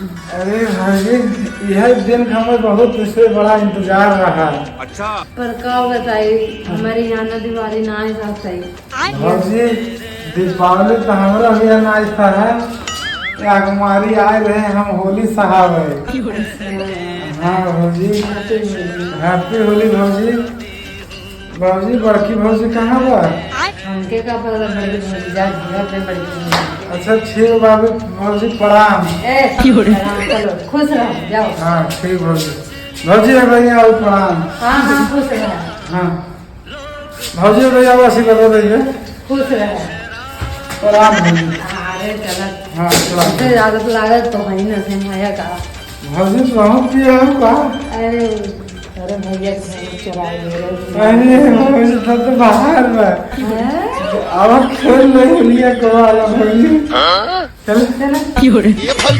अरे भाई यह दिन का हमें बहुत इससे बड़ा इंतजार रहा। अच्छा पर का बताई हमारे यहाँ ना दिवाली ना ही साथ सही। भाजी दीपावली तो हमारा भी अनाज था है या कुमारी आए रहे हम होली साहब है। हाँ भाजी हैप्पी होली भाजी। भाजी बड़की भाजी कहाँ बा? हमके का पता बड़ी बड़ी जा घर पे बड़ी। अच्छा ठीक बाबू भाजी प्रणाम। चलो खुश रहो जाओ। हाँ ठीक भाजी। भाजी है भैया आओ प्रणाम। हाँ हाँ खुश रहो। हाँ भाजी भैया वासी बता दीजिए खुश रहो। प्रणाम भाजी। अरे चला हाँ प्रणाम। से आदत लागत तो वही न से माया का। भाजी बहुत किया है बा। अरे अरे भैया चुराए अरे भाजी सब तो बाहर बा। अब खेल नहीं लिया कमाल भाजी। चल चला। ये फल